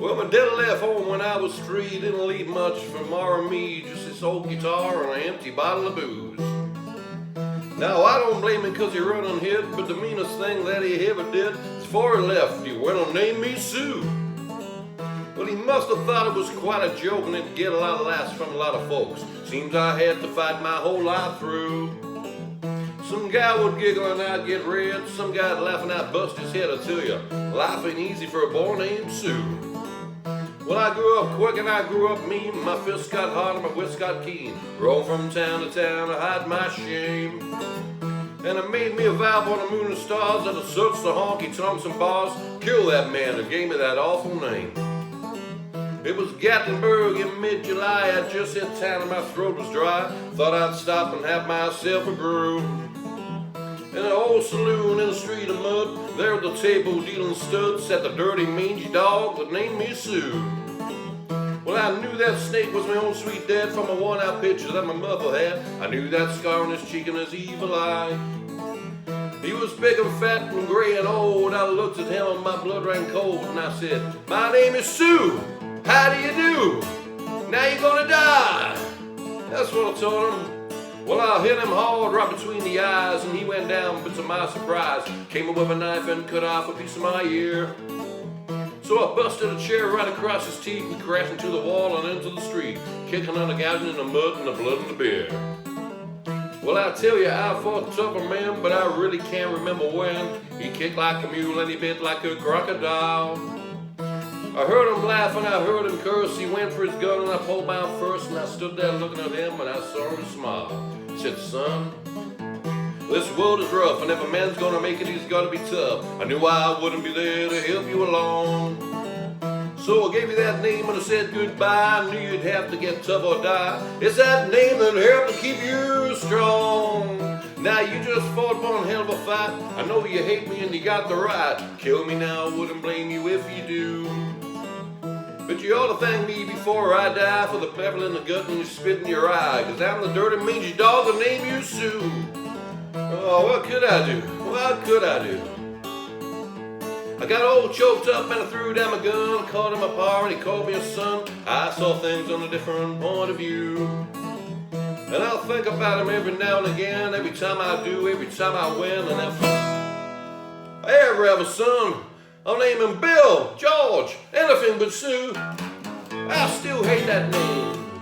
Well, my daddy left home when I was 3. Didn't leave much for Ma or me, just this old guitar and an empty bottle of booze. Now, I don't blame him because he run and hid, but the meanest thing that he ever did is before he left, he went and named me Sue. Well, he must have thought it was quite a joke and it'd get a lot of laughs from a lot of folks. Seems I had to fight my whole life through. Some guy would giggle and I'd get red. Some guy'd laugh and I'd bust his head. I tell you, life ain't easy for a boy named Sue. Well, I grew up quick and I grew up mean. My fists got hard and my wits got keen. Rolled from town to town to hide my shame. And it made me a vow on the moon and stars that I'd search the honky-tonks and bars, kill that man who gave me that awful name. It was Gatlinburg in mid-July. I just hit town and my throat was dry. Thought I'd stop and have myself a brew. In an old saloon in a street of mud, there at the table dealing studs sat the dirty mangy dog that named me Sue. Well, I knew that snake was my own sweet dad from a worn-out picture that my mother had. I knew that scar on his cheek and his evil eye. He was big and fat and gray and old. I looked at him and my blood ran cold and I said, "My name is Sue. How do you do? Now you're gonna die." That's what I told him. Well, I hit him hard right between the eyes and he went down, but to my surprise, came up with a knife and cut off a piece of my ear. So I busted a chair right across his teeth and crashed into the wall and into the street, kicking on the gouting in the mud and the blood and the beer. Well, I tell you, I fought tougher men, but I really can't remember when. He kicked like a mule and he bit like a crocodile. I heard him laugh and I heard him curse. He went for his gun and I pulled mine first, and I stood there looking at him and I saw him smile. He said, "Son, this world is rough, and if a man's gonna make it, he's gotta be tough. I knew I wouldn't be there to help you along. So I gave you that name and I said goodbye. I knew you'd have to get tough or die. It's that name that'll help to keep you strong. Now you just fought one hell of a fight. I know you hate me and you got the right. Kill me now, wouldn't blame you if you do. But you ought to thank me before I die for the pebble in the gut and you spit in your eye. Cause I'm the dirty mangy dog that named you Sue." Oh, what could I do? What could I do? I got all choked up and I threw down my gun, called him a pa and he called me a son. I saw things on a different point of view. And I'll think about him every now and again, every time I do, every time I win. And if I ever have a son, I'll name him Bill, George, anything but Sue. I still hate that name.